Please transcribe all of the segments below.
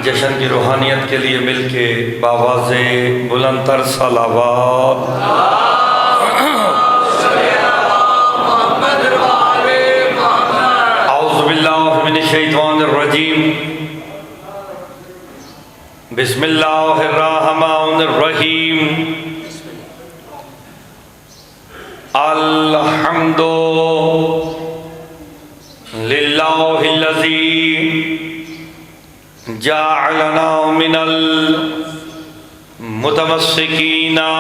जश्न की रूहानियत के लिए मिलके बावाज़े बुलंदतर सलावत। औज़ु बिल्लाहि मिनश शैतानिर रजीम। बिस्मिल्लाहिर रहमानिर रहीम। अल्हम्दु लिल्लाहिल्लज़ी जअलना मिनल मुतमस्सिकीना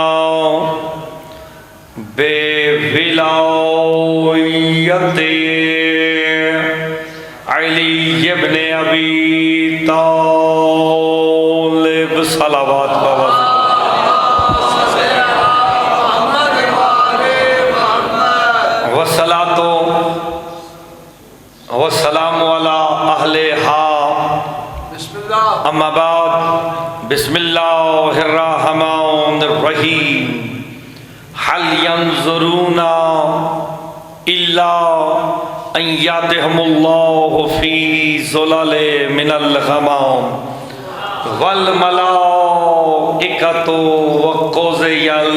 बेविलायते अली इब्न अबी तालिब सलावत बाबा। वस्सलातो वस्सलामु अला अहलिहा अम्मा बाद। बिस्मिल्लाहिर रहमानिर रहीम। हल यंजुरूना इल्ला अन यातिहुमुल्लाहु फी ज़ुलले मिनल गमाम वल मलाइकतु व क़ुज़ियल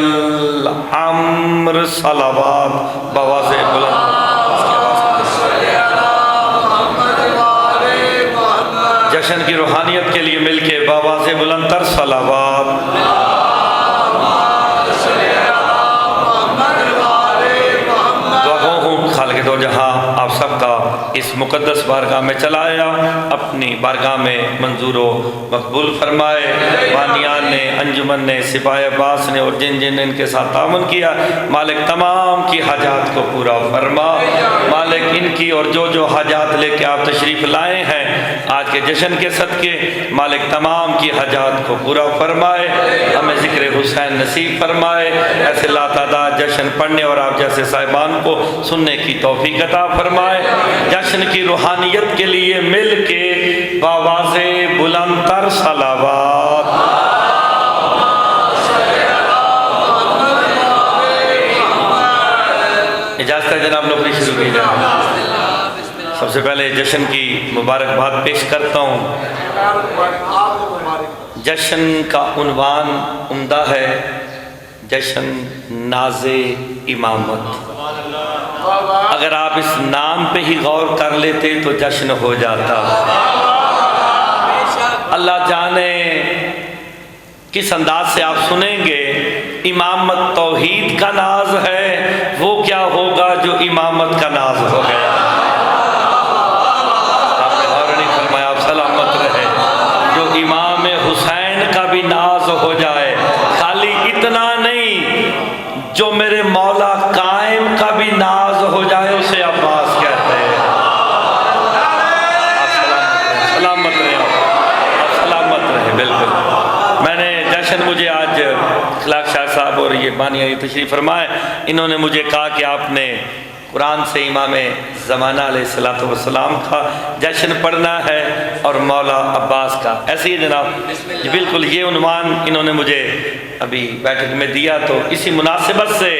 अम्र सलावत बवाज़े बुलंद। जश्न की रूहानियत के लिए मिलके बावाज़े बुलंदतर सलावत। दुआ हूँ खालिक़ दो जहाँ आप सबका इस मुक़द्दस बारगाह में चलाया, अपनी बारगाह में मंजूर मकबूल फरमाए। बानियान ने, अंजुमन ने, सिपाही अब्बास ने और जिन जिन ने इनके साथ तामुन किया, मालिक तमाम की हाजात को पूरा फरमा। मालिक इनकी और जो जो हाजात लेके आप तशरीफ़ लाए हैं आज के जश्न के सदके, मालिक तमाम की हाजात को पूरा फरमाए। हमें ज़िक्र हुसैन नसीब फरमाए। ऐसे लातादाद जश्न पढ़ने और आप जैसे साहिबान को सुनने की तौफीक अता फरमाए। जश्न की रूहानियत के लिए मिल के बावाज़े बुलंदतर सलावत। इजाज़त है जनाब, नौकरी शुरू की जाए। सबसे पहले जश्न की मुबारकबाद पेश करता हूँ। जश्न का उन्वान उम्दा है, जश्न नाज़े इमामत। अगर आप इस नाम पे ही गौर कर लेते तो जश्न हो जाता। अल्लाह जाने किस अंदाज से आप सुनेंगे। इमामत तौहीद का नाज है, वो क्या होगा जो इमामत का नाज हो गया। आपने गौर नहीं फरमाया, आप सलामत रहे। जो इमाम हुसैन का भी नाज हो जाए, खाली इतना नहीं, जो मेरे मौला कायम का भी नाज हो जाए, उसे अब्बास कहते हैं। आप सलामत रहे, आप सलामत रहे। बिल्कुल मैंने जश्न, मुझे आज खिलाक शाह साहब और ये बानिया तशरीफ़ फरमाए, इन्होंने मुझे कहा कि आपने कुरान से इमाम ज़माना अलैहिस्सलातु वस्सलाम का जश्न पढ़ना है और मौला अब्बास का। ऐसे ही जनाब जी, बिल्कुल ये उन्वान इन्होंने मुझे अभी बैठक में दिया, तो इसी मुनासिबत से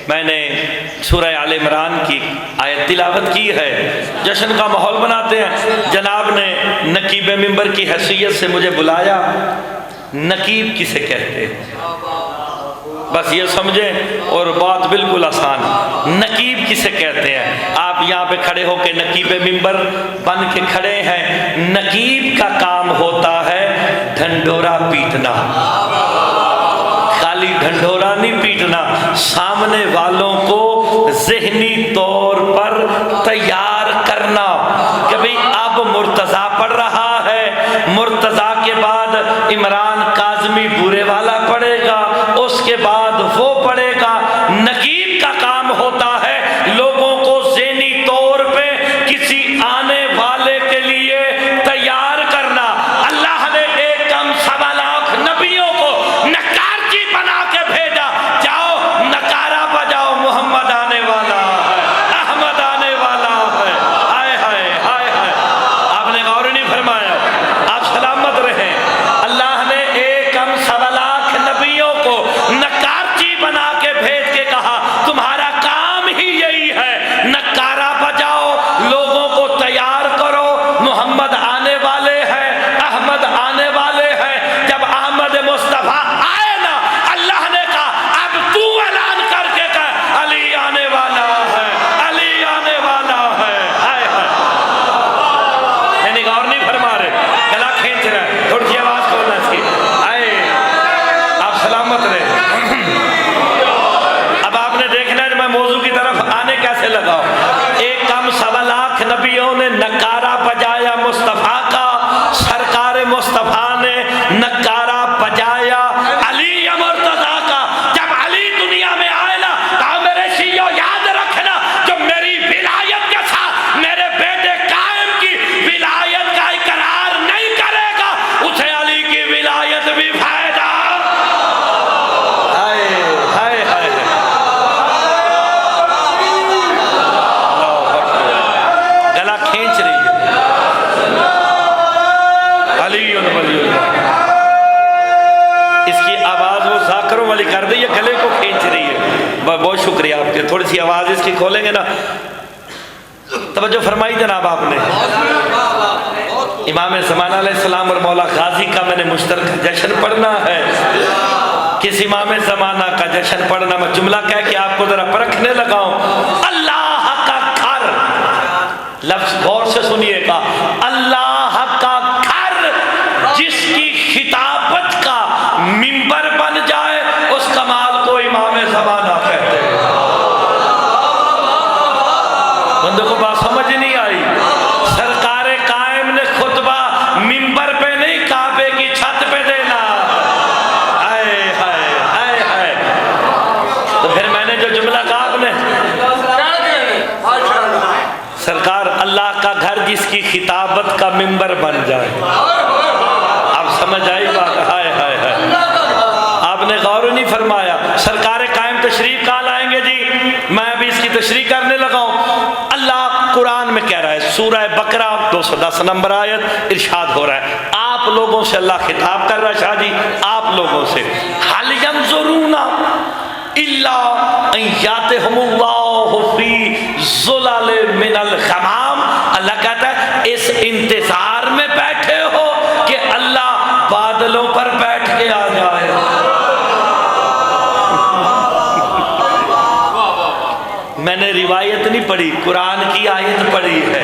मैंने सूरह आल इमरान की आयत तिलावत की है। जश्न का माहौल बनाते हैं। जनाब ने नकीब मिंबर की हैसियत से मुझे बुलाया। नकीब किसे कहते हैं, बस ये समझें, और बात बिल्कुल आसान। नकीब किसे कहते हैं? आप यहाँ पे खड़े होके नकीब मिंबर बन के खड़े हैं। नकीब का काम होता है ढंढोरा पीटना। खाली ढंढोरा नहीं पीटना, सामने वालों को ज़हनी तौर पर तैयार करना कि भाई अब मुर्तज़ा पढ़ रहा है, मुर्तज़ा के बाद इमरान काज़मी बुरे वाला पढ़ेगा, उसके बाद वो पढ़ेगा। नकीब का काम होता है लोगों को ज़हनी तौर पे किसी आने वाले के लिए तैयार करना। अल्लाह ने एक कम 1.25 लाख नबियों को नकारची बना के भेजा, जाओ नकारा बजाओ, मोहम्मद आने वाला है, अहमद आने वाला है। हाय हाय हाय हाय, आपने गौर नहीं फरमाया। आप सलामत रहें। अल्लाह ने शुक्रिया आपके। थोड़ी सी आवाज़ इसकी खोलेंगे ना, तवज्जो फरमाई जनाब आपने। इमाम ज़मान अलैहिस्सलाम और मौला गाजी का मैंने मुश्तरका जश्न पढ़ना है। किस इमाम ज़माना का जश्न पढ़ना? मैं जुमला कह के आपको जरा परखने लगाऊं। अल्लाह का घर, लफ्ज गौर से सुनिएगा, अल्लाह का घर जिसकी खिताबत का मिंबर बन जाए उस कमाल को इमाम ज़माना कहते हैं। बंदे को बात समझ नहीं आई। सरकारे कायम ने खुतबा मिंबर पे नहीं, काबे की छत पे देना। हाय हाय हाय हाय। तो फिर मैंने जो जुमला कहा आपने, सरकार अल्लाह का घर जिसकी खिताबत का मिंबर बन जाए, आप समझ आई बात? हाय हाय हाय। आपने गौर नहीं फरमाया। सरकार कायम तशरीफ कहाँ लाएंगे जी? मैं अभी इसकी तशरीह करने लगा हूँ। अल्लाह कुरान में कह रहा है, सूरह बकरा 210 नंबर आयत, इरशाद हो रहा है, आप लोगों से अल्लाह खिताब कर रहा है शाह जी, आप लोगों से। हल यंजुरूना इल्ला अन यातहुमुल्लाहु फी ज़ुलाल मिनल गमाम। अल्लाह कहता है इस इंतजार में बैठे हो कि अल्लाह बादलों पर बैठ के आ जाए। मैंने रिवायत नहीं पढ़ी, कुरान की आयत पढ़ी है।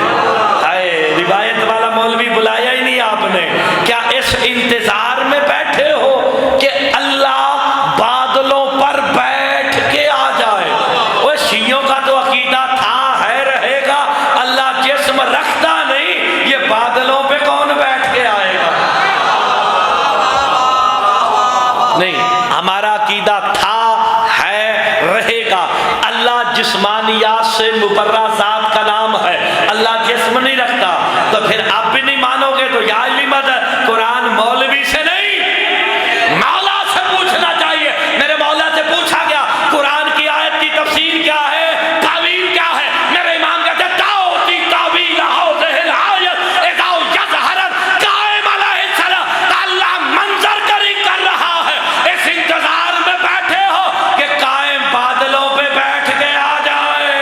हाय, रिवायत वाला मौलवी बुलाया ही नहीं आपने। क्या इस इंतजार में बैठे हो कि अल्लाह बादलों पर बैठ के आ जाए? वो शियों का तो अकीदा था, है, रहेगा। अल्लाह जिस्म रखता नहीं, ये बादलों पे कौन बैठ के आएगा? नहीं, हमारा अकीदा था, है, रहेगा। अल्लाह जिस्मानियात से मुबर्रा ज़ात का नाम है, अल्लाह जिस्म नहीं रखता। तो फिर आप भी नहीं मानोगे तो या अली मदद, कुरान मौलवी से नहीं मौला से पूछना चाहिए। मेरे मौला से पूछा गया कुरान की आयत की तफसीर क्या है, तावील क्या है? मेरे इमाम कहते हैं ताओती तावील हाज़िल आयत इज़ा यज़हरत काइम अलैहिस्सलाम। अल्लाह मंजर करी कर रहा है, इस इंतजार में बैठे हो कि कायम बादलों पे बैठ के आ जाए।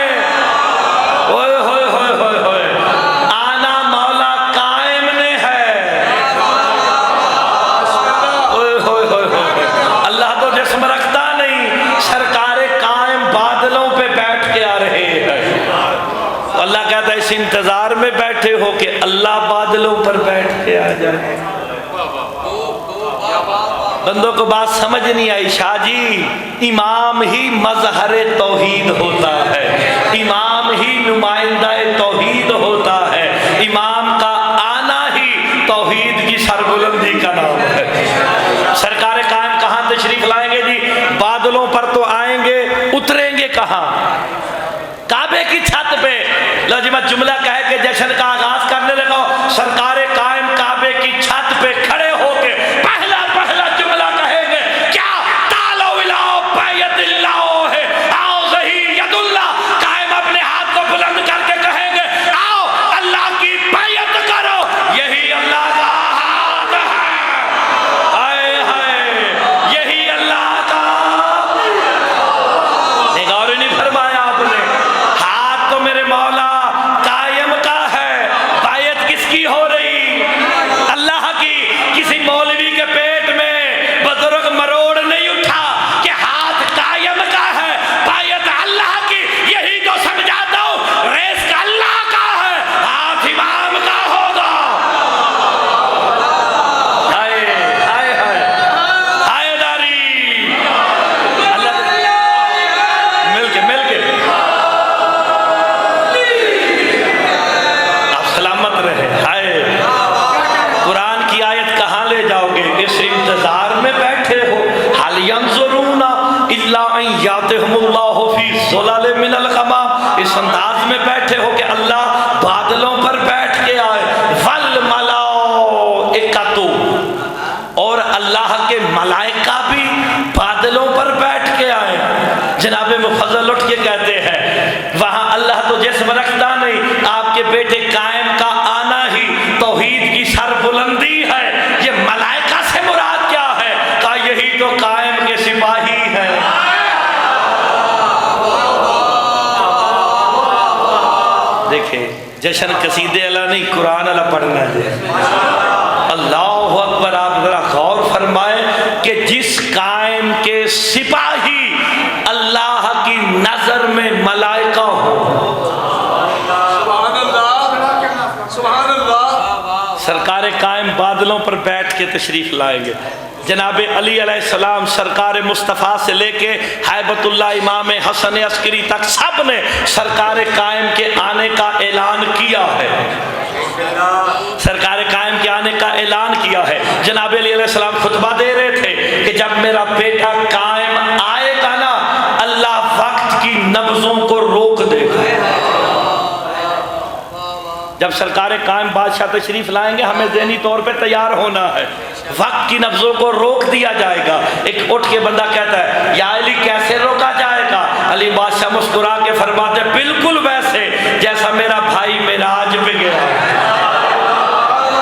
ओए होए होए होए होए, आना मौला कायम ने है। ओए होए होए होए, अल्लाह तो जिस्म रखता नहीं, सरकारे कायम बादलों पे बैठ के आ रहे हैं। अल्लाह कहता है इस इंतजार में बैठे हो कि अल्लाह बादलों पर बैठ के आ जाए। बंदों को बात समझ नहीं आई। शाह जी, इमाम ही मजहर तौहीद होता है, इमाम ही नुमाइंदा तौहीद होता है, इमाम का आना ही तौहीद की सरबुलंदी का नाम है। सरकार कायम कहाँ तशरीफ लाएंगे जी? बादलों पर तो आएंगे, उतरेंगे कहाँ? काबे की छत पे। लो जी, मैं जुमला कह के जश्न का आगाज करने लगा। सरकार कायम काबे की छत पे खड़े होके पहला पहला जुमला कहेंगे क्या? तालो इलाओ बैयतिल्लाह है, आओ ज़ही यदुल्लाह। कायम अपने हाथ को बुलंद करके कहेंगे आओ अल्लाह की बैयत करो, यही अल्लाह का हाथ है। हाय हाय, यही अल्लाह का। एक और नहीं फरमाया आपने, हाथ तो मेरे मौला कायम का है, बैयत किसकी हो रही? अल्लाह की। किसी मौलवी के पेट में बुजुर्ग मरोड़ नहीं उठा कि हाथ कायम का है, बैयत अल्लाह की। यही तो समझा दो, रेस का अल्लाह का है, हाथ इमाम का होगा। हाय हाय हाय हायदारी, अल्लाह मिलके आप सलामत रहे। हाय, कुरान की आयत कहाँ ले जाओगे? इस इंतजार में बैठे हो। हल यंजुरूना इल्ला अन यातहुमुल्लाहु फी ज़ुलाल मिनल गमाम। इस अंदाज में बैठे हो कि अल्लाह बादलों पर बैठ के आए। वल मलाइकातु, और अल्लाह के मलाइका भी बादलों पर बैठ के आए। जनाब मुफज्जल उठ के कहते हैं वहां अल्लाह तो जिस्म रखता नहीं, आपके बेटे कायम का आना ही तौहीद की सरबुलंदी है। ये मलाइका से मुराद क्या है? कहा यही तो कायम के सिपाही है। जश्न कसीदे अला नहीं कुरान अला पढ़ना है। अल्लाह अकबर। आप जरा गौर फरमाए कि जिस कायम के सिपाही अल्लाह की नजर में मलाइका हो, सरकार कायम बादलों पर बैठ के तशरीफ लाएंगे। जनाब अली अलैहिस्सलाम सरकार मुस्तफ़ा से लेके हैबतुल्लाह इमाम हसन अस्करी तक सब ने सरकार कायम के आने का ऐलान किया है। सरकार कायम के आने का ऐलान किया है। जनाब अली अलैहिस्सलाम खुतबा दे रहे थे कि जब मेरा बेटा कायम आएगा ना, अल्लाह वक्त की नब्जों को रोक देगा। जब सरकार कायम बादशाह तशरीफ लाएंगे, हमें ज़हनी तौर पे तैयार होना है। वक्त की नब्जों को रोक दिया जाएगा। एक उठ के बंदा कहता है, या अली कैसे रोका जाएगा? अली बादशाह मुस्कुरा के फरमाते, बिल्कुल वैसे जैसा मेरा भाई मेराज पे गया।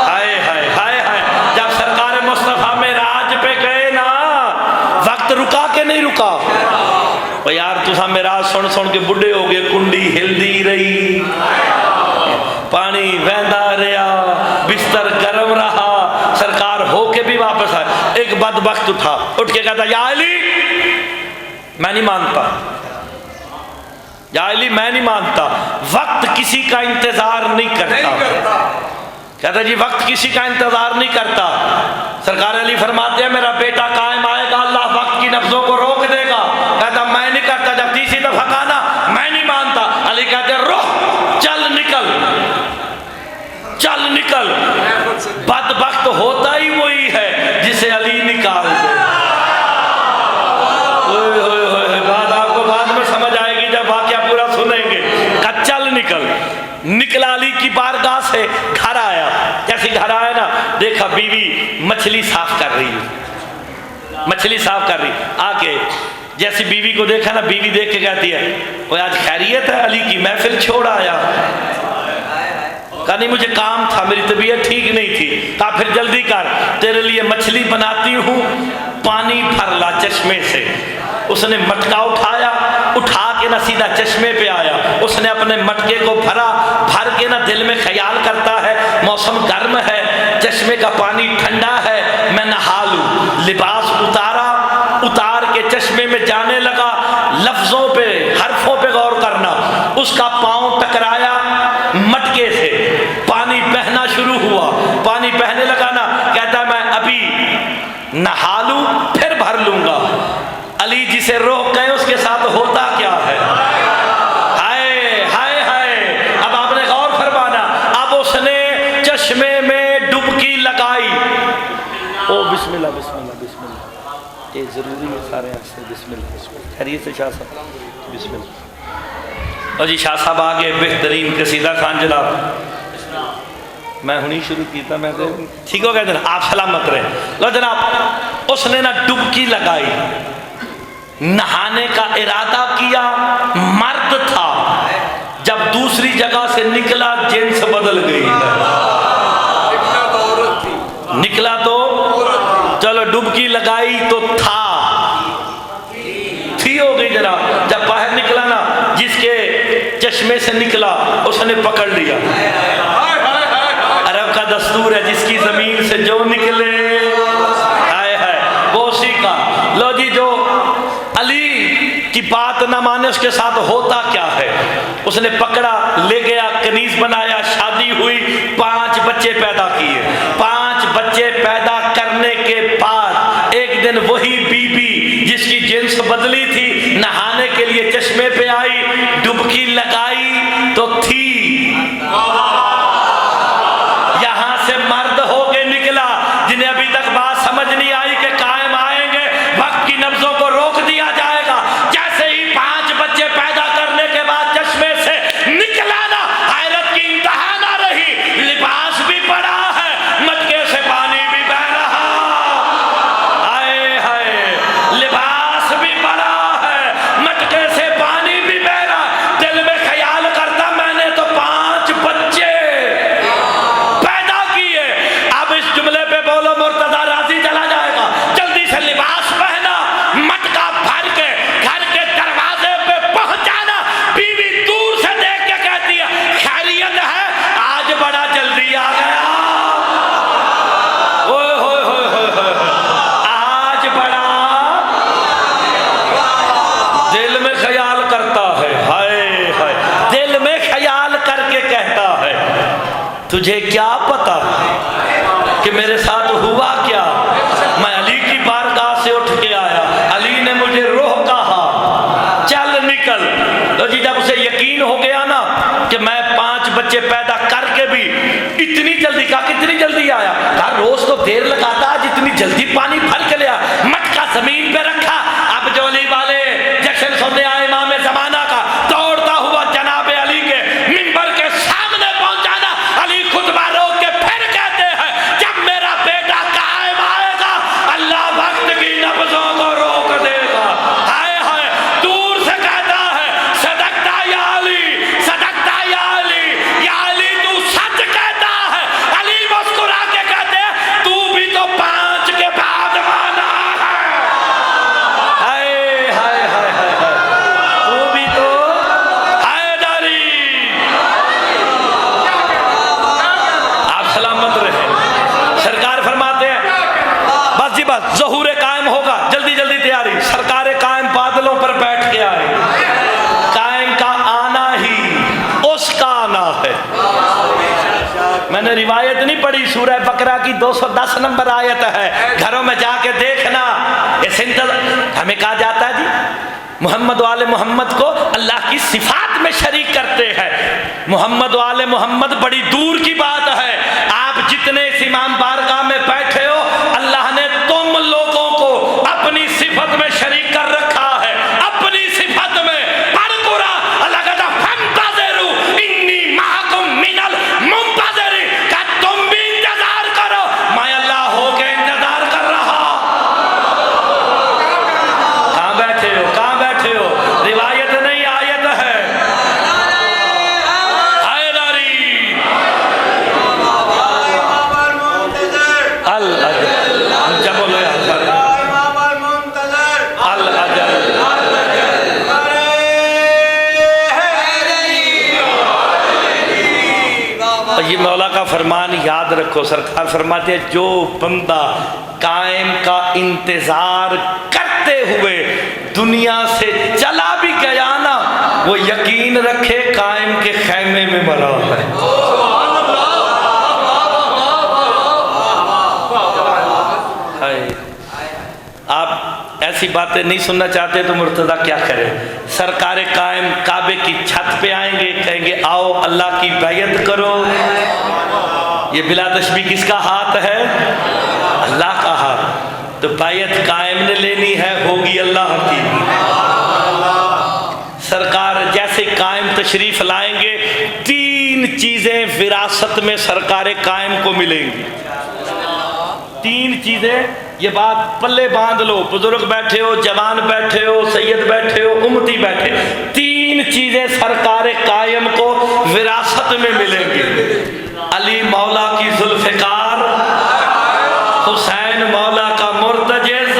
हाय हाय हाय हाय। जब सरकार मुस्तफ़ा मेराज पे गए ना, वक्त रुका के नहीं रुका। और यार तुसा मेराज सुन सुन के बुढ़े हो गए, कुंडी हिलदी रही, पानी बहता रहा, बिस्तर गर्म रहा, सरकार होके भी वापस आए। एक बदबख्त उठा, उठ के कहता, या अली मैं नहीं मानता, या अली मैं नहीं मानता, वक्त किसी का इंतजार नहीं करता। कहता जी वक्त किसी का इंतजार नहीं करता। सरकार अली फरमाते हैं, मेरा बेटा कायम आएगा, अल्लाह वक्त की नब्जों को रोक देगा। कहता मैं नहीं करता। जब तीसरी दफा कहा ना, मैं नहीं मानता। अली कहते रुक, चल निकल, चल निकल। बदबख्त होता ही वही है जिसे अली निकाल दे। बात आपको बाद में समझ आएगी जब वाकया पूरा सुनेंगे। का चल निकल। निकला अली की बारगाह से, घर आया। जैसे घर आया ना, देखा बीवी मछली साफ कर रही है, मछली साफ कर रही। आके जैसी बीवी को देखा ना, बीवी देख के कहती है, वो आज खैरियत है अली की? मैं फिर छोड़ आया। कहा नहीं मुझे काम था, मेरी तबीयत ठीक नहीं थी। कहा फिर जल्दी कर, तेरे लिए मछली बनाती हूँ, पानी भर ला चश्मे से। उसने मटका उठाया, उठा के ना सीधा चश्मे पे आया। उसने अपने मटके को भरा, भर के ना दिल में ख्याल करता है मौसम गर्म है, चश्मे का पानी ठंडा है, मैं नहा लूँ। लिबास उतारा, उतार के चश्मे में जाने लगा। लफ्जों पे, हरफों पे गौर करना। उसका पाँव टकराया मटके से, पानी बहना शुरू हुआ। पानी बहने लगा ना, कहता मैं अभी नहा लूं फिर भर लूंगा। अली जिसे रोक गए उसके साथ होता क्या है? हाय हाय हाय। अब आपने गौर फरमाना। अब उसने चश्मे में डुबकी लगाई। ओ बिस्मिल्लाह बिस्मिल्लाह बिस्मिल्लाह, ये जरूरी है सारे हाथ। बिस्मिल्लाह। खैरियत से शाह साहब? बिस्मिल्लाह। और जी शाह साहब आगे बेहतरीन कसीदा खान जनाब, मैं हुनी शुरू किया, मैं ठीक हो गया जनाब, आप सलामत रहे। लो जनाब, उसने ना डुबकी लगाई, नहाने का इरादा किया। मर्द था, जब दूसरी जगह से निकला जिन्स बदल गई। निकला तो चलो, डुबकी लगाई तो था, थी हो गई जनाब। जब बाहर निकला ना, जिसके चश्मे से निकला उसने पकड़ लिया। अरब का दस्तूर है, जिसकी जमीन से जो निकले हाय हाय वो उसी का। लो जी, जो अली की बात ना माने उसके साथ होता क्या है? उसने पकड़ा, ले गया, कनीज बनाया, शादी हुई, 5 बच्चे पैदा किए। 5 बच्चे पैदा करने के बाद एक दिन वही बीबी जिसकी जिन्स बदली थी, नहाने के लिए चश्मे पे आई, डुबकी लगाई तो थी। यहां से मर्द होके निकला, जिन्हें अभी तक बात समझ नहीं आई कि कायम आएंगे, वक्त की नब्जों को रोक दिया जाएगा। जैसे ही 5 बच्चे पैदा करने के बाद चश्मे से निकला ना, हैरत की इंतहा ना रही। लिबास भी पड़ा है, मटके से पानी भी बह रहा। हाय हाय, लिबास भी पड़ा है, मटके से पानी भी बह रहा। दिल में ख्याल करता, मैंने तो 5 बच्चे पैदा किए। अब इस जुमले पे बोलो मुर्तजा राजी चला जाएगा। जल्दी से लिबास पहना, मटका भर के घर के दरवाजे पे पहुंचाना। बीवी दूर से देख के कहती है, खैरियत है? तुझे क्या पता कि मेरे साथ हुआ क्या। मैं अली की बारगाह से उठ के आया, अली ने मुझे रोह कहा चल निकल। तो जी जब उसे यकीन हो गया ना कि मैं 5 बच्चे पैदा करके भी इतनी जल्दी, कहा कितनी जल्दी आया, कहा रोज तो देर लगाता, जितनी जल्दी पानी भर के लिया, मटका जमीन पे रखा। अब जो अली वाले जश्न सुनने आए इमाम जमाना का, दौड़ता हुआ जनाब अली के मिंबर के सामने पहुंचा ना, अली खुतबा रोक के फिर कहते हैं जब मेरा बेटा कायम आएगा अल्लाह वक्त की नब्जों को रोक देगा। हाय हाय, दूर से कहता है सदकता या अली, सदकता या अली, या अली तू सच कहता है। अली मुस्कुरा के कहते हैं तू भी तो 5 के बाद माना है। हाय हाय हाय हाय हाय, तू भी तो हैदरी। आप सलामत रहे। सरकार फरमाते हैं बस जी बस ज़हूर कायम होगा, जल्दी जल्दी तैयारी। सरकार कायम बादलों पर बैठ के आए। कायम का आना ही उसका आना है। मैंने रिवायत नहीं पढ़ी, सूरह बकरा की 210 नंबर आयत है, घरों में जाके देखना। हमें कहा जाता है जी मोहम्मद वाले मोहम्मद को अल्लाह की सिफात में शरीक करते हैं। मोहम्मद वाले मोहम्मद बड़ी दूर की बात है। आप जितने इस इमाम बारगाह में बैठे हो, अल्लाह ने तुम लोगों को अपनी सिफत में शरीक कर रखा है। अपनी सिफत में पढ़ कुरान, अल्लाह कहता फंतज़िरू इन्नी माअकुम मिनल मुंतज़िरीन, का तुम भी इंतजार करो, मैं अल्लाह हो के इंतजार कर रहा। कहाँ बैठे हो, कहाँ बैठे हो? रिवायत नहीं आयत है। हैदरी अल अजल, जब बोलो अल अजल। ये मौला का फरमान याद रखो। सरकार फरमाते हैं जो बंदा कायम का इंतजार करते हुए दुनिया से चला भी गया ना, वो यकीन रखे कायम के खैमे में मरा है। आप ऐसी बातें नहीं सुनना चाहते तो मुर्तज़ा क्या करे? सरकार कायम काबे की छत पे आएंगे, कहेंगे आओ अल्लाह की बैयत करो। ये बिला तशबी किसका हाथ है? अल्लाह का हाथ। तो बैयत कायम ने लेनी है, होगी अल्लाह की। सरकार जैसे कायम तशरीफ लाएंगे, 3 चीजें विरासत में सरकार कायम को मिलेंगी। 3 चीजें, ये बात पल्ले बांध लो। बुजुर्ग बैठे हो, जवान बैठे हो, सैयद बैठे हो, उम्मती बैठे, 3 चीजें सरकार कायम को विरासत में मिलेंगी। अली मौला की जुल्फ़िकार, हुसैन मौला का मुर्तजिज़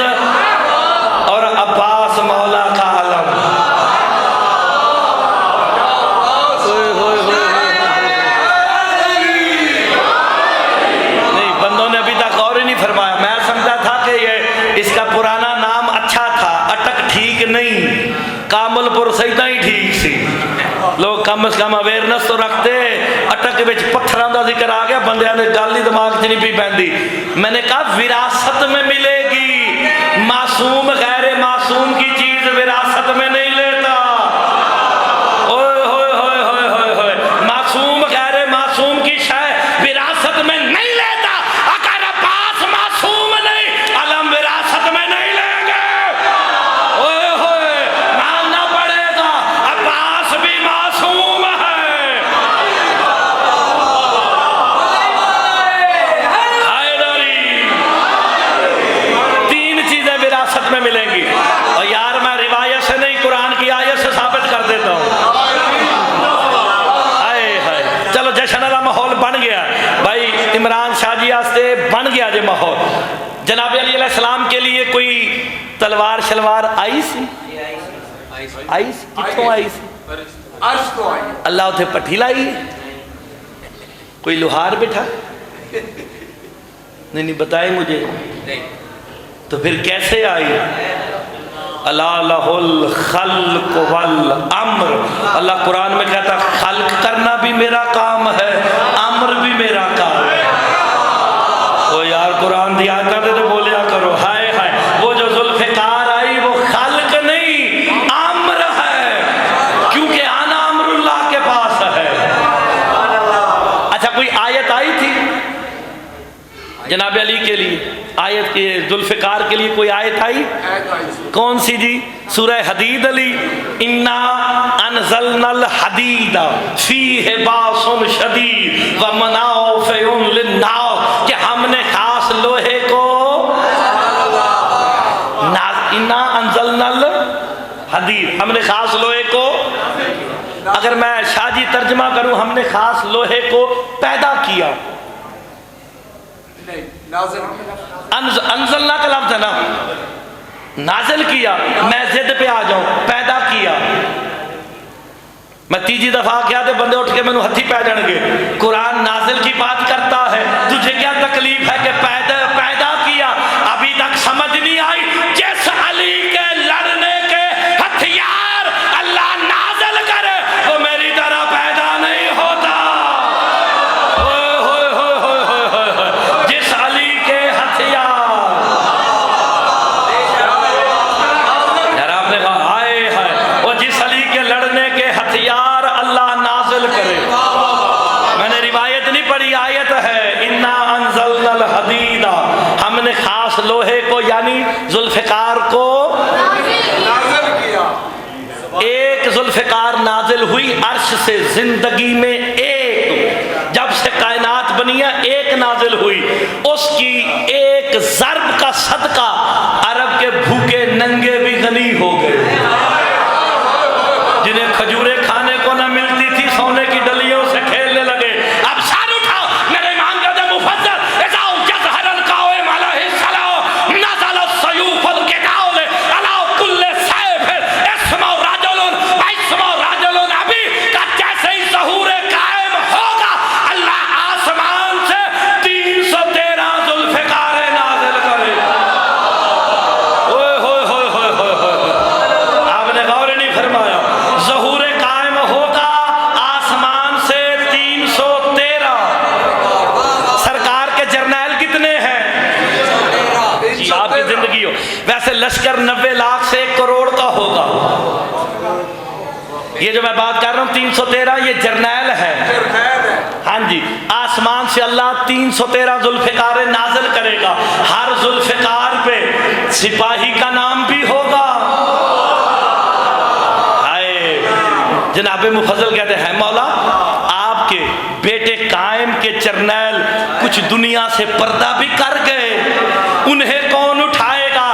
और अब्बास मौला का अलम। नहीं, बंदों ने अभी तक गौर ही नहीं फरमाया। मैं समझा था कि ये इसका पुराना नाम अच्छा था, अटक ठीक नहीं, कामलपुर सईदा ही ठीक सी। लोग कम से कम अवेयरनेस तो रखते। अटक विच पत्थरों का जिक्र आ गया, बंदियां ने गल ही दिमाग च नहीं पी पैंदी। मैंने कहा विरासत में मिलेगी। मासूम गैर मासूम की चीज विरासत में नहीं लेता। ओए होए होए होए होए होए, मासूम गैर मासूम की शय विरासत में नहीं लेता। अगर अब्बास मासूम नहीं, अलम विरासत में नहीं लेंगे। ओए होए, मानना पड़ेगा अब्बास भी मासूम है। हैदरी, 3 चीजें विरासत में मिलेंगी। और यार मैं रिवायत से नहीं, कुरान की आयत से साबित कर देता हूँ। चलो जश्न वाला माहौल बन गया भाई, इमरान शाह जी वास्ते बन गया जो माहौल। जनाब अली अलैहिस्सलाम के लिए कोई तलवार शलवार आई सी? आई सी? कितों आई सी? अल्लाह उथे पट्ठी लाई? कोई लोहार बैठा? नहीं बताए मुझे। तो फिर कैसे आई? अल्लाहुल खल्क वल अम्र। अल्लाह कुरान में कहता खल्क करना भी मेरा काम है, अम्र भी मेरा काम है। वो यार कुरान दी आयत तो बोलिया करो, हाय हाय। वो जो जुल्फ़िकार आई वो खालिक नहीं आम्र है, क्योंकि आना अमरुल्लाह के पास है। अच्छा, कोई आयत आई थी जनाब अली के लिए? आयत के जुल्फ़िकार के लिए कोई आयत आई? कौन सी जी? सूरह हदीद अली, इन्ना अनज़लनल हदीदा फीहि बासुन शदीद व मनाफ़िउन लिन्नास, कि हमने खास लोहे को इन्ना अनज़लनल हदीद, हमने खास लोहे को, अगर मैं शाजी तर्जमा करूं, हमने खास लोहे को पैदा किया। अनज़लना का लफ्ज़ है ना, नाज़िल किया। मैं जिद पे आ जाऊं, पैदा किया। मैं तीजी दफा क्या थे बंदे उठ के मैनू हथी पै जाएंगे। कुरान नाज़िल की बात करता है, तुझे क्या तकलीफ है कि पैदा किया? अभी तक समझ नहीं आई? जिस अली के लड़ने के हथियार अल्लाह नाज़िल करे वो मेरी तरह पैदा नहीं होता। जिस अली के हथियार, यार आपने कहा हाय हाय, वो जिस अली के लड़ने के हथियार अल्लाह नाज़िल करे। मैंने रिवायत नहीं पढ़ी, आयत है, इन्ना अनज़लनल हदीदा, हमने खास लोहे को यानी जुल्फ़िकार को नाज़िल किया। एक जुल्फ़िकार नाज़िल हुई अर्श से, जिंदगी में एक, जब से कायनात बनी है एक नाज़िल हुई। उसकी एक ज़र्ब का सदका अरब के भूखे नंगे भी गनी हो गए। जिन्हें खजूरें खाने को न मिलती थी, सोने की डलियों से खेलने लगे। अब सर उठाओ मेरे इमाम का मुफद्दल, इज़ाउ जज़हरल क़ाइम अलैहि सलाम नज़ल सयूफ़ुल क़िताल अला कुल्लि सैफ़ इस्मु रजुलन व इस्मु रजुलन अबी, का जैसे ही ज़हूरे कायम होगा अल्लाह आसमान से 313 जुल्फ़िकार नाज़िल करेगा। ओए होए होए होए होए, आपने गौर नहीं फरमाया? ज़हूरे कायम होगा आसमान से 313। सरकार के जर्नैल कितने हैं जी? आपकी जिंदगी हो वैसे लश्कर 90 लाख से 1 करोड़ का होगा। ये जो मैं बात कर रहा हूँ 313, ये जर्नैल है। हाँ जी, आसमान से अल्लाह 313 जुल्फ़िकार नाज़िल करेगा। हर जुल्फ़िकार पे सिपाही का नाम भी होगा। जनाब मुफज़्ज़ल कहते हैं, मौला आपके बेटे कायम के जर्नैल कुछ दुनिया से पर्दा भी कर गए, उन्हें कौन उठाएगा?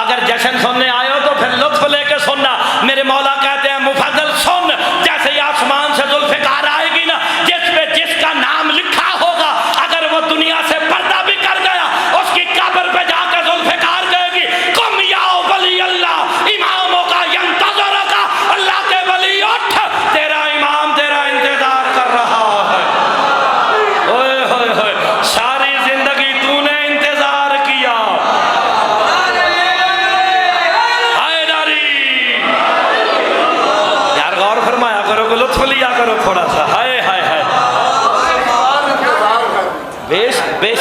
अगर जश्न सुनने आए हो तो फिर लुत्फ लेके सुनना। मेरे मौला कहते हैं, मुफज़्ज़ल सुन, जैसे ही आसमान से जुल्फ़िकार आएगी ना, जिस पे जिसका नाम लिखा होगा, अगर वो दुनिया से पर्दा भी कर गया, उसकी कब्र पे जाकर जुल्फ़िकार कहेगी, कुम या वली अल्लाह इमामों का यंतज़र का, अल्लाह के वली उठ, तेरा इमाम तेरा इंतजार कर रहा है। ओए होए होए, सारी जिंदगी तूने इंतजार किया। हैदरी, यार गौर फरमाया करो, को लुत्फ लिया करो थोड़ा सा। हाय हाय हाय, बेश बेश,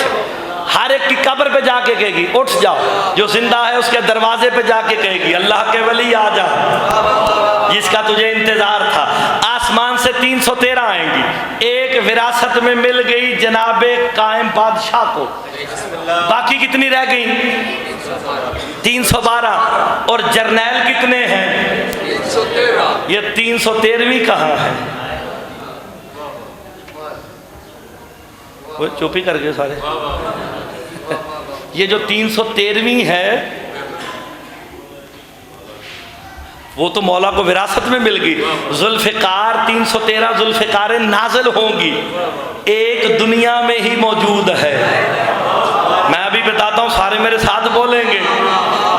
हर एक की कब्र पे जाके कहेगी उठ जाओ, जो जिंदा है उसके दरवाजे पे जाके कहेगी अल्लाह के वली आ जा, जिसका तुझे इंतजार था। आसमान से 313 आएंगी। एक विरासत में मिल गई जनाबे कायम बादशाह को, बाकी कितनी रह गई? 312। और जर्नैल कितने हैं? 313। ये 313वीं कहाँ है? वो चुप ही कर गए सारे। ये जो 313वीं है वो तो मौला को विरासत में मिल गई। जुल्फ़िकार 313 जुल्फ़िकार नाज़िल होंगी, एक दुनिया में ही मौजूद है। मैं अभी बताता हूँ, सारे मेरे साथ बोलेंगे।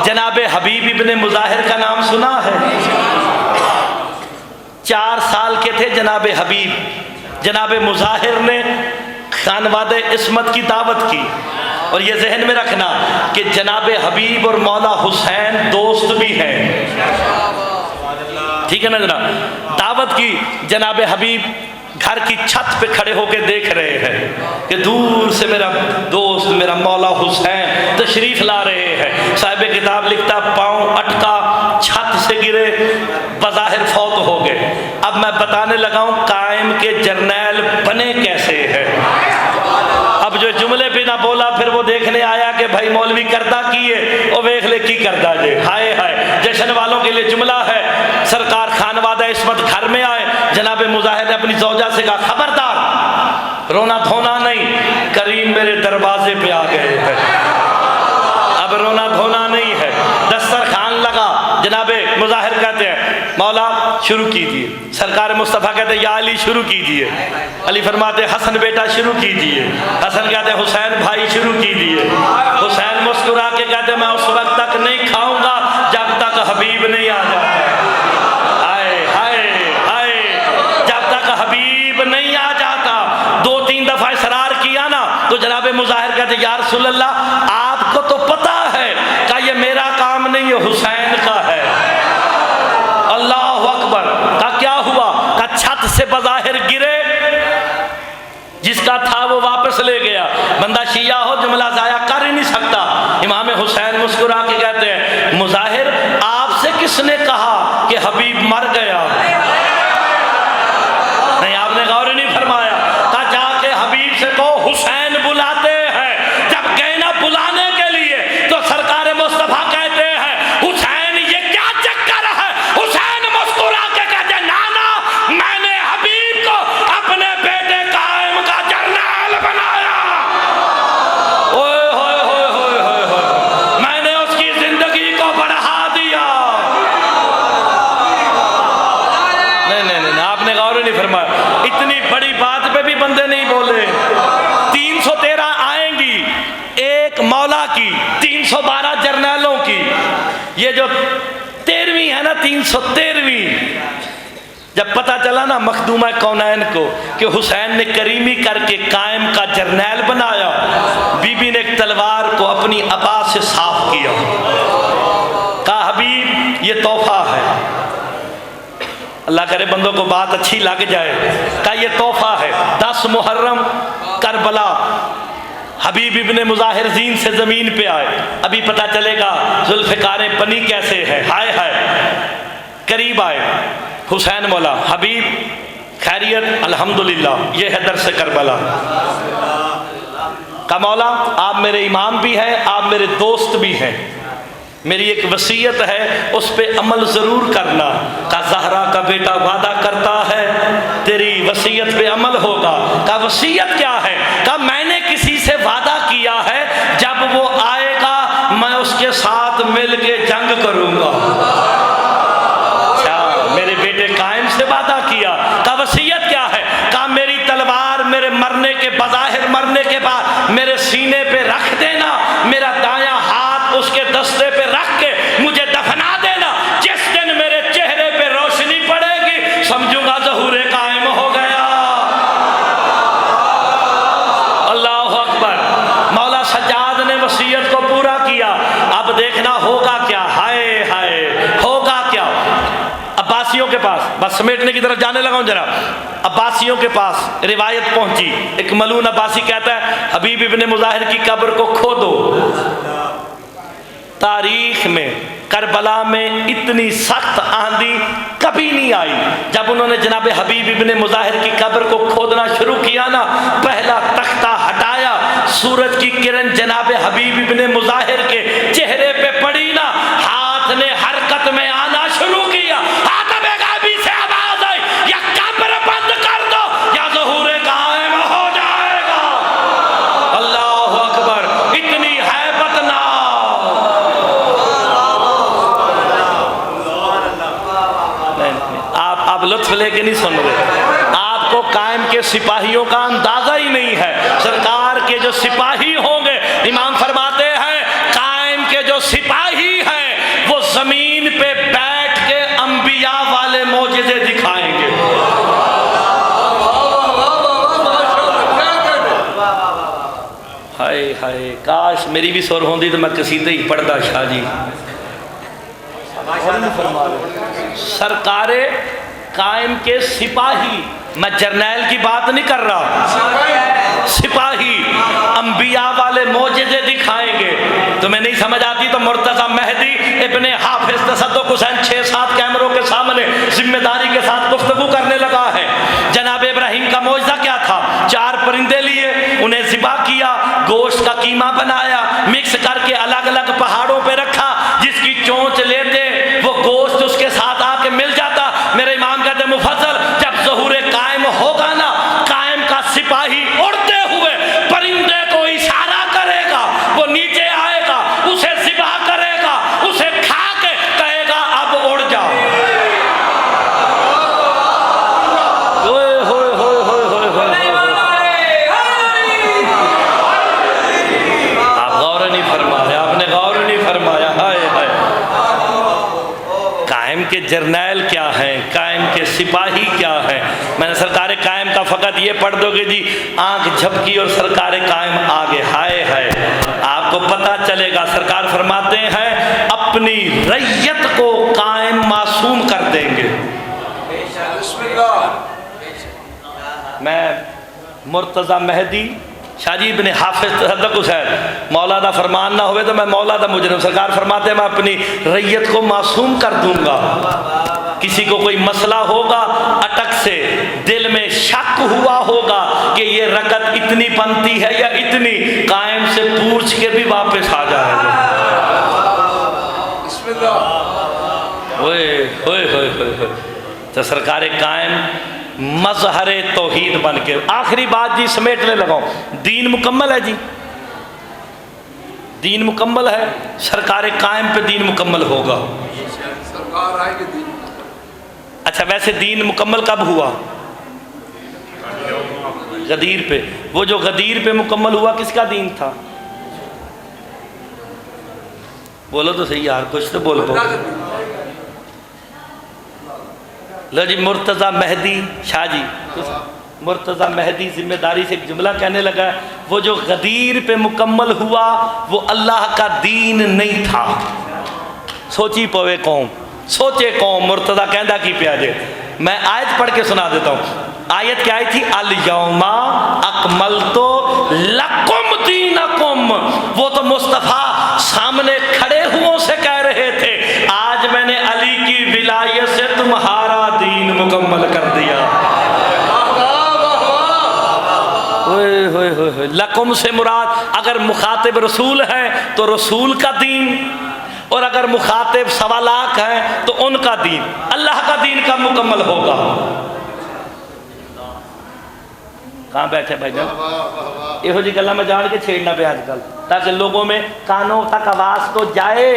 जनाबे हबीब इब्ने मुज़ाहिर का नाम सुना है? 4 साल के थे जनाबे हबीब। जनाबे मुज़ाहिर ने खानवादे इस्मत की दावत की, और ये जहन में रखना कि जनाबे हबीब और मौला हुसैन दोस्त भी हैं, ठीक है ना जनाब? दावत की, जनाबे हबीब घर की छत पे खड़े होकर देख रहे हैं कि दूर से मेरा दोस्त मेरा मौला हुसैन तशरीफ ला रहे हैं। साहिब किताब लिखता पाँव अटका, छत से गिरे, बज़ाहिर फौत हो गए। अब मैं बताने लगा हूँ कायम के जर्नैल बने कैसे हैं। अब जो जुमले पे ना बोला फिर वो देखने आया कि भाई मौलवी करता की है, वो देख ले की करता जे। हाय हाय, जश्न वालों के लिए जुमला है। सरकार खानवादा इस्मत घर में आए, जनाब मुजाहिर ने अपनी जौजा से कहा खबरदार रोना धोना नहीं, करीम मेरे दरवाजे पे आ गए हैं। अब रोना धोना नहीं है, दस्तरखान लगा। जनाबे मुजाहिर कहते हैं मौला शुरू कीजिए। सरकार मुस्तफ़ा कहते हैं या अली शुरू कीजिए। अली फरमाते हसन बेटा शुरू कीजिए। हसन कहते हैं हुसैन भाई शुरू कीजिए। हुसैन मुस्कुरा के कहते मैं उस वक्त तक नहीं खाऊंगा जब तक हबीब नहीं आ जाता। हाय हाय हाय, जब तक हबीब नहीं आ जाता। 2-3 दफा इसरार किया ना तो जनाबे मुजाहिर कहते या रसूल अल्लाह आपको तो पता है कि ये मेरा काम नहीं है, हुसैन का है। अल्लाह अकबर। का क्या हुआ? का छत से बज़ाहिर गिरे, जिसका था वो वापस ले गया। बंदा शिया हो जुमला जाया कर ही नहीं सकता। इमाम हुसैन मुस्कुरा के कहते हैं मुजाहिर आपसे किसने कहा कि हबीब मर गया? नहीं, आपने गौर नहीं फरमाया। का जाके हबीब से कहो हुसैन बुलाते हैं। जब गए ना बुलाने के लिए तो सरकार मुस्तफा कहते हैं हुसैन ये क्या चक्कर है? हुसैन मुस्कुरा के कहते नाना मैंने हबीब को अपने बेटे कायम का जर्नैल बनाया। ओए होए होए होए होए होए, मैंने उसकी जिंदगी को बढ़ा दिया। नहीं नहीं नहीं, आपने गौर नहीं फरमाया। इतनी बड़ी बात पे भी बंदे नहीं बोले। 313 आएंगी एक मौला की, 312 जर्नैलों की। ये जो 13वीं है ना 313वीं, जब पता चला ना मखदूमा कौनैन को कि हुसैन ने करीमी करके कायम का जर्नैल बनाया, बीबी ने एक तलवार को अपनी अबा से साफ किया। कहा हबीब ये तोहफा है। अल्लाह करे बंदों को बात अच्छी लग जाए। कहा ये तोहफा है। 10 मुहर्रम करबला हबीब इब्ने मुजाहिर जीन से जमीन पे आए। अभी पता चलेगा जुल्फ़िकारे बनी कैसे है। हाय हाय, करीब आए हुसैन मौला, हबीब खैरियत? अल्हम्दुलिल्लाह। ये है दर्स करबला का मौला आप मेरे इमाम भी हैं, आप मेरे दोस्त भी हैं। मेरी एक वसीयत है उस पर अमल ज़रूर करना। का ज़हरा का बेटा वादा करता है तेरी वसीयत पे अमल होगा। का वसीयत क्या है? का मैंने किसी से वादा किया है जब वो आएगा मैं उसके साथ मिल के जंग करूँगा। अच्छा, मेरे बेटे कायम से वादा किया। का वसीयत क्या है? का मेरी तलवार मेरे मरने के बज़ाहिर मरने के बाद मेरे सीने पे रख देना, मेरा दायां हाथ उसके दस्ते पे रख के मुझे दफना देना। जिस दिन मेरे चेहरे पे रोशनी पड़ेगी समझूंगा ज़हूर कायम हो गया। अल्लाह अकबर। मौला सज्जाद ने वसीयत को पूरा किया। अब देखना होगा क्या। हाय हाय, होगा क्या? अब्बासियों के पास, बस समेटने की तरफ जाने लगा हूं जरा। अब्बासियों के पास रिवायत पहुंची। एक मलून अब्बासी कहता है हबीब इब्ने मुजाहिर की कब्र को खोदो। तारीख में करबला में इतनी सख्त आंधी कभी नहीं आई। जब उन्होंने जनाब हबीब इब्ने मुजाहिर की कब्र को खोदना शुरू किया ना, पहला तख्ता हटाया, सूरज की किरण जनाब हबीब इब्ने मुजाहिर के चेहरे पे पड़ी ना, हाथ ने हरकत में आना शुरू किया। से आवाज आई या कब्र बंद कर दो या ज़हूर कायम हो जाएगा। अल्लाह अकबर। इतनी हैबत ना। आप लुत्फ लेके नहीं सुन रहे। आपको कायम के सिपाहियों का अंदाजा ही नहीं है। सरकार के जो सिपाही होंगे, इमाम फरमाते हैं कायम के जो सिपाही हैं वो जमीन पे बैठ के अंबिया वाले मौजिज़े दिखाएंगे। हाय हाय, काश मेरी भी सुर होती तो मैं कसीदे ही पढ़ता। शाह जी सरकारे कायम के सिपाही मैं जर्नैल की बात नहीं कर रहा, सिपाही। अंबिया वाले मोजेज़े दिखाएंगे, तुम्हें नहीं समझ आती तो मुर्तज़ा मेहदी इब्ने हाफिज तसद्दुक़ हुसैन 6-7 कैमरों के सामने जिम्मेदारी के साथ गुफ्तगू करने लगा है। जनाब इब्राहिम का मौजज़ा क्या था? 4 परिंदे लिए, उन्हें ज़िबा किया, गोश्त का कीमा बनाया, मिक्स करके अलग अलग पहाड़ों पर रखा, जिसकी चोंच लेते वो गोश्त उसके साथ आके मिल जाता। मेरे इमाम कहते मुफस्सल, जब ज़हूर कायम होगा ना, कायम का सिपाही उड़ते हुए परिंदे को इशारा करेगा, वो नीचे आएगा, उसे ज़िबा करेगा, उसे खा के कहेगा अब उड़ जाओ। आप गौर नहीं फरमाया, आपने गौर नहीं फरमाया। हाय हाय, कायम के जर्नैल क्या हैं, कायम के सिपाही क्या हैं। मैंने सरकार कायम का फ़कत ये पढ़ दोगे जी, आंख झपकी और सरकार कायम आगे, हाय हाय, आपको पता चलेगा। सरकार फरमाते हैं अपनी रैयत को कायम मासूम कर देंगे। मैं मुर्तज़ा मेहदी शाजी इब्ने हाफिज तसद्दुक़ हुसैन, मौला दा फरमान ना होवे तो मैं मौला दा मुजरिम। सरकार फरमाते हैं मैं अपनी रैयत को मासूम कर दूंगा। किसी को कोई मसला होगा, अटक से दिल में शक हुआ होगा कि ये रकत इतनी बनती है या इतनी, कायम से पूछ के भी वापस आ जाएगा। तो सरकार कायम मजहर तौहीद बन के, आखिरी बात जी समेटने लगाऊं, दीन मुकम्मल है जी, दीन मुकम्मल है, सरकार कायम पे दीन मुकम्मल होगा। सरकार आएगी। अच्छा वैसे दीन मुकम्मल कब हुआ? गदीर पे। वो जो गदीर पे मुकम्मल हुआ किसका दीन था? बोलो तो सही यार, कुछ तो बोल दो। लो जी, मुर्तज़ा मेहदी शाह जी, मुर्तज़ा मेहदी जिम्मेदारी से एक जुमला कहने लगा, वो जो गदीर पे मुकम्मल हुआ वो अल्लाह का दीन नहीं था। सोची पवे कौम, सोचे कौम, मुर्तज़ा कहता की प्याजे। मैं आयत पढ़ के सुना देता हूँ। आयत क्या आई थी? अल यौमा अकमलतु लकुम दीनकुम। वो तो मुस्तफ़ा सामने खड़े हुओं से कह रहे थे, आज मैंने अली की विलायत से तुम्हारा दीन मुकम्मल कर दिया। लकुम से मुराद अगर मुखातिब रसूल है तो रसूल का दीन, और अगर मुखातिब 1.25 लाख है तो उनका दीन, अल्लाह का दीन कब मुकम्मल होगा? कहाँ बैठे भाईजान? यहो जी गल्ला मैं जान के छेड़ना पे आजकल, ताकि लोगों में कानों तक आवाज तो जाए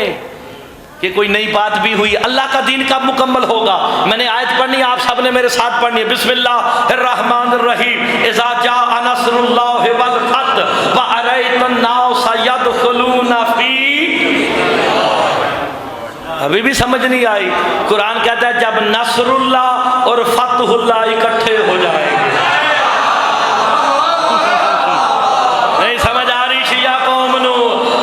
कि कोई नई बात भी हुई। अल्लाह का दीन कब मुकम्मल होगा? मैंने आयत पढ़नी, आप सब ने मेरे साथ पढ़नी है। बिस्मिल्लाहिर्रहमानिर्रहीम। इज़ा जाअ नस्रुल्लाहि वल फतह व अरैतन नास यदखुलूना फी। अभी भी समझ नहीं आई। कुरान कहता है जब नसरुल्लाह और फतहुल्लाह इकट्ठे हो जाएंगे। नहीं समझ आ रही शिया कौम नू?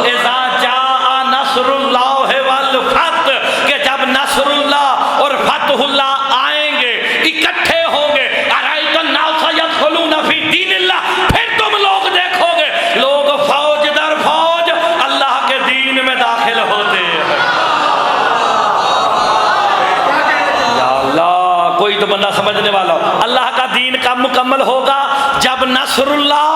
इज़ा जाअ नसरुल्लाह वल फतह, कि जब नसरुल्लाह और फतहुल्लाह आएंगे, इकट्ठे होंगे, अरैतन नास यदखुलूना फी दीनिल्लाह, फिर तुम लोग देखोगे लोग फौज दर फौज अल्लाह के दीन में दाखिल होते हैं। कोई तो बंदा समझने वाला हो। अल्लाह का दीन कब मुकम्मल होगा? जब नसरुल्लाह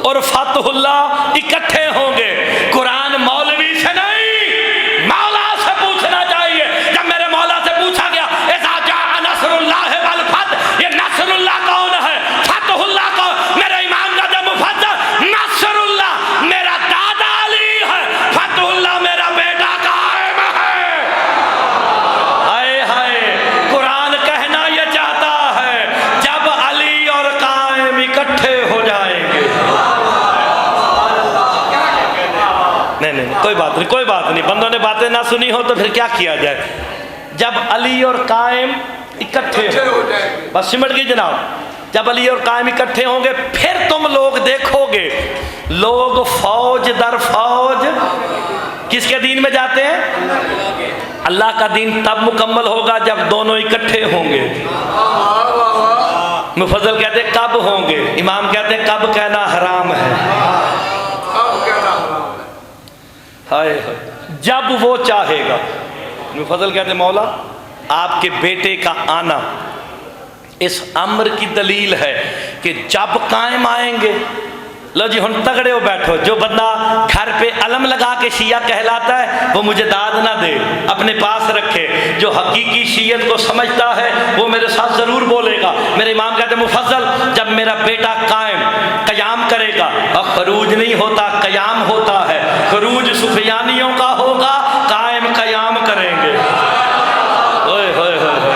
और फतहुल्लाह इकट्ठे होंगे। कुरान मौलवी से नहीं, मौला से पूछना चाहिए। जब मेरे मौला से पूछा गया इज़ा जाअ नसरुल्लाह वल फतह, ये नसरुल्लाह कौन है, फतहुल्लाह कौन? मेरे इमाम का मुफस्सिर, नसरुल्लाह मेरा दादा अली है, फतहुल्लाह मेरा बेटा कायम है। हाय हाय, इकट्ठे हो जाएंगे। नहीं, कोई बात नहीं, कोई बात नहीं। बंदों ने बातें ना सुनी हो तो फिर क्या किया जाए। जब अली और कायम इकट्ठे हो जाएंगे, बस सिमट गई जनाब। जब अली और कायम इकट्ठे होंगे फिर तुम लोग देखोगे लोग फौज दर फौज किसके दीन में जाते हैं? अल्लाह का दीन तब मुकम्मल होगा जब दोनों इकट्ठे होंगे। मुफज्जल कहते कब होंगे, इमाम कहते कब कहना हराम है। हाय हाय, जब वो चाहेगा। मुफज्जल कहते मौला आपके बेटे का आना इस अम्र की दलील है कि जब कायम आएंगे। लो जी हुन तगड़े हो बैठो, जो बंदा घर पे अलम लगा के शिया कहलाता है वो मुझे दाद ना दे, अपने पास रखे। जो हकीकी शीयत को समझता है वो मेरे साथ ज़रूर बोलेगा। मेरे इमाम कहते मुफज्जल जब मेरा बेटा कयाम करेगा, और खरूज नहीं होता कयाम होता है, खरूज सुफियानियों का होगा, कायम कयाम करेंगे।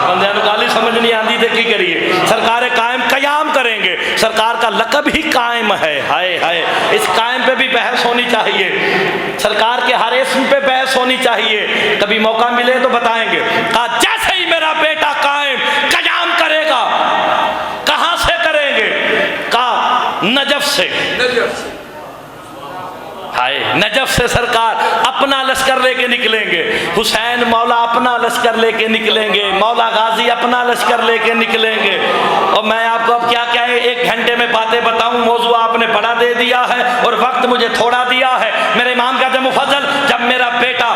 बंदे गाली समझ नहीं आती तो की करिए। सरकार कायम कयाम करेंगे, सरकार का लकब ही कायम है। हाय हाय, इस कायम पे भी बहस होनी चाहिए, सरकार के हर इसम पे बहस होनी चाहिए। कभी मौका मिले तो बताएंगे। कहा जैसे ही मेरा बेटा कायम कयाम करेगा, कहां से करेंगे? कहा नजफ से। हाय, नजफ से सरकार अपना लश्कर लेके निकलेंगे, हुसैन मौला अपना लश्कर लेके निकलेंगे, मौला गाजी अपना लश्कर लेके निकलेंगे। और मैं आपको अब क्या क्या 1 घंटे में बातें बताऊं, मौजू आपने बड़ा दे दिया है और वक्त मुझे थोड़ा दिया है। मेरे इमाम कहते हैं मुफज्जल जब मेरा बेटा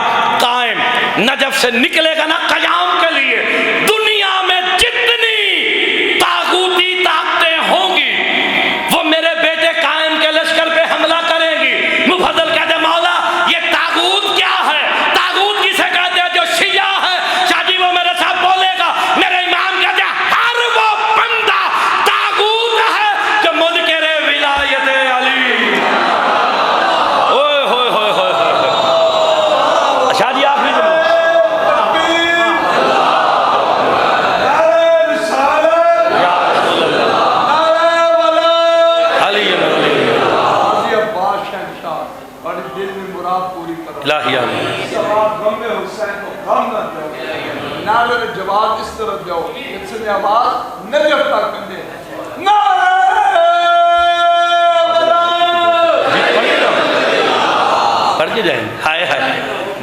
कायम नजफ से निकलेगा ना कयाम के लिए, दुनिया में जितनी तागूती ताकतें होंगी वो मेरे बेटे कायम के लश्कर पे हमला करेंगी। मुफज्जल कहते मौला ये तागूत क्या है? तागूत किसे कहते हैं? जो शिया है। शादी वो मेरे साथ बोलेगा। मेरे इमाम कहते हर वो बंदा तागूत है जो मुनकिर विलायत अली। ओए होए होए होए होए, शादी आखिरी जवाब इस तरफ जाओ, इसमें आवाज नजफ तक करने पढ़ के जाएंगे। हाय हाय,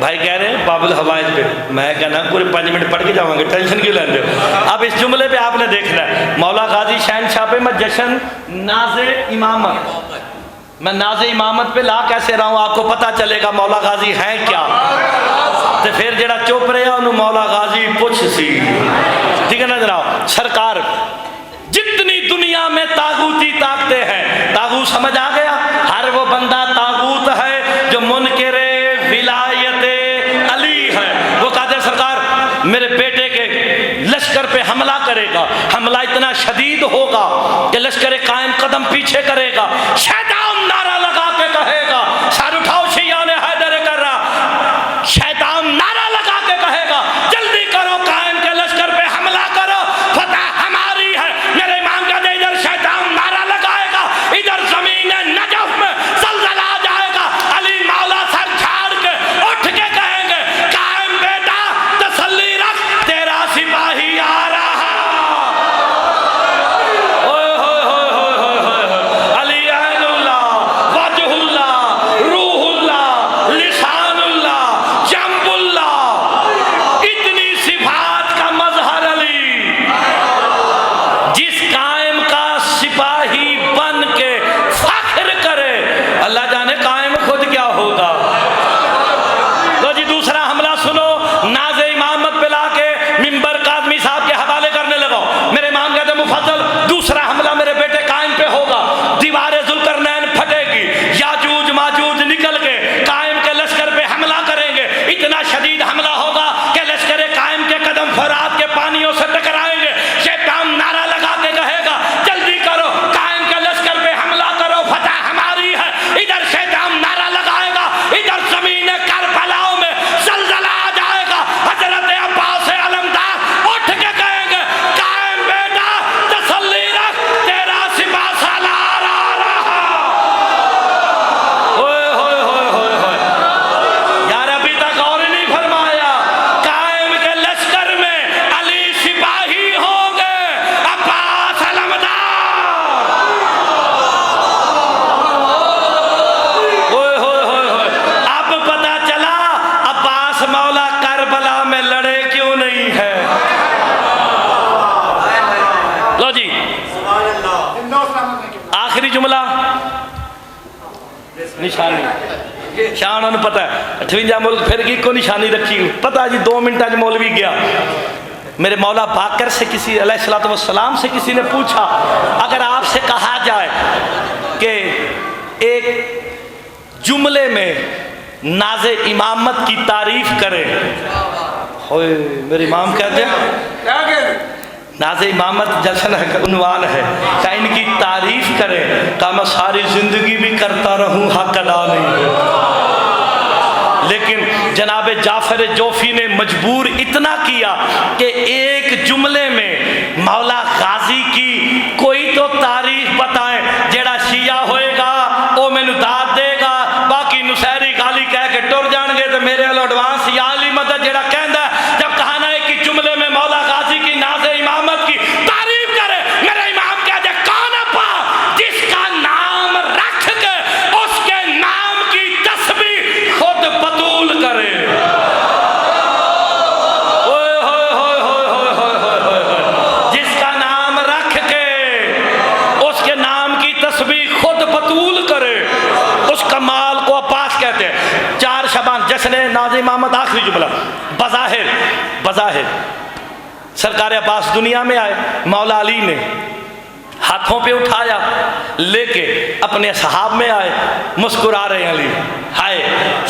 भाई कह रहे हैं बाबुल हवाइज पे, मैं कहना पूरे 5 मिनट पढ़ के जाऊंगे, टेंशन क्यों लेते हो। अब इस जुमले पे आपने देखना है मौला गाजी शहनशाह पे मैं जश्न नाज़े इमामत, मैं नाज़े इमामत पे ला कैसे रहा हूँ आपको पता चलेगा मौला गाजी है क्या। तो फिर जरा चुप रहा उन्होंने मौला गाजी पुछ सी, ठीक है ना जनाब। सरकार जितनी दुनिया में तागूती ताकतें हैं, तागूत समझ आ गया, हर वो बंदा तागूत है जो मुनकिरे विलायत अली है। वो कहते सरकार मेरे बेटे के लश्कर पे हमला करेगा, हमला इतना शदीद होगा कि लश्कर कायम कदम पीछे करेगा, शैतान नारा लगा के कहेगा, सर उठाओ शिया ने हैदर कर रहा, शैतान नारा लगा के कहेगा जल्दी करो कायम के लश्कर पे हमला करो, फतह हमारी है। मेरे इमाम कहते इधर शैतान नारा लगाएगा, इधर जमीन नजफ में जलजला आ जाएगा। अली मौला सर छाड़ के उठ के कहेंगे कायम बेटा तसल्ली रख, तेरा सिपाही आ रहा। ओए होए होए होए होए होए, अली अहलुल्लाह निशानी शान उन्हें पता है 58 मुल्क फिर की को निशानी रखी पता जी 2 मिनट आज मौलवी गया मेरे मौला बाकर से किसी अलैहिस्सलाम से किसी ने पूछा अगर आपसे कहा जाए कि एक जुमले में नाज़े इमामत की तारीफ करें होए मेरे इमाम कहते हैं क्या कहते नाज़े इमामत जश्न है उन्वान है क्या इनकी तारीफ करें का मैं सारी ज़िंदगी भी करता रहूं हक अदा नहीं हो लेकिन जनाब जाफर जोफी ने मजबूर इतना किया कि एक जुमले में मौला गाजी की कोई तो तारीफ बताएं जेड़ा शिया होएगा वो मैनू दाद देगा बाकी नुसैरी गाली कह के टुर जाएंगे तो मेरे वालों एडवांस या अली मदद जेड़ा कहता है जब कहा ना कि जुमले में मौला गाजी की नाज़े इमामत की तारीफ करे मेरे इमाम कह दे कौन अपा जिसका नाम रख के उसके नाम की तस्बीह खुद बतूल करे जिसका नाम रख के उसके नाम की तस्बीह खुद बतूल करे उस कमाल को अब्बास कहते हैं 4 शबान जश्न नाज़े इमामत आखिरी जुमला बज़ाहिर सरकार अब्बास दुनिया में आए मौला अली ने हाथों पे उठाया लेके अपने सहाब में आए मुस्कुरा रहे हैं अली हाय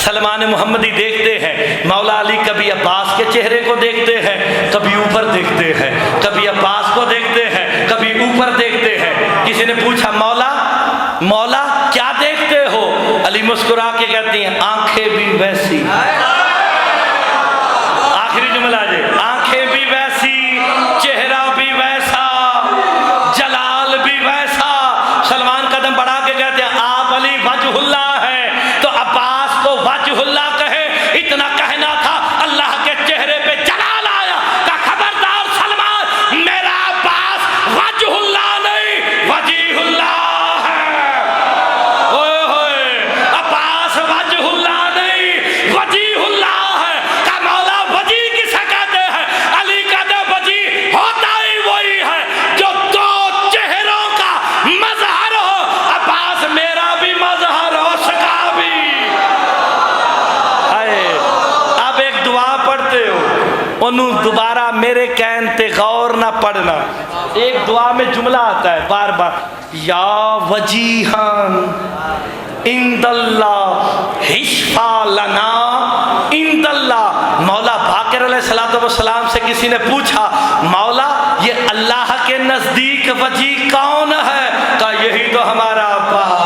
सलमान मोहम्मदी देखते हैं मौला अली कभी अब्बास के चेहरे को देखते हैं कभी ऊपर देखते हैं कभी अब्बास को देखते हैं कभी ऊपर देखते हैं किसी ने पूछा मौला क्या देखते हो अली मुस्कुरा के कहती हैं आंखें भी वैसी आखिरी जुमला जी आंखें भी वैसी चेहरा भी वैसा जलाल भी वैसा सलमान कदम बढ़ा के कहते हैं आप अली वजहुल्लाह है तो अब्बास को वजहुल्लाह कहे इतना कहना था अल्लाह के चेहरे पे जलाल आया का खबरदार सलमान मेरा अब्बास वजहुल्लाह नहीं वजीहुल्लाह है ओए होए अब्बास वजहुल्लाह नहीं वजीहुल्लाह है का मौला वजी किसे कहते हैं अली कहते वजी होता ही वही है जो 2 चेहरों का मजहर हो अब्बास मेरा भी मजहर हो उसका भी हाय अब एक दुआ पढ़ते हो उन्हों दोबारा मेरे कहन ते गौर ना पढ़ना एक दुआ में जुमला आता है बार बार या वजीहान इंदल्लाह हिश्फा लना इंदल्लाह मौला बाकर अलैहिस्सलाम से किसी ने पूछा मौला ये अल्लाह के नजदीक वजी कौन है का यही तो हमारा अब्बास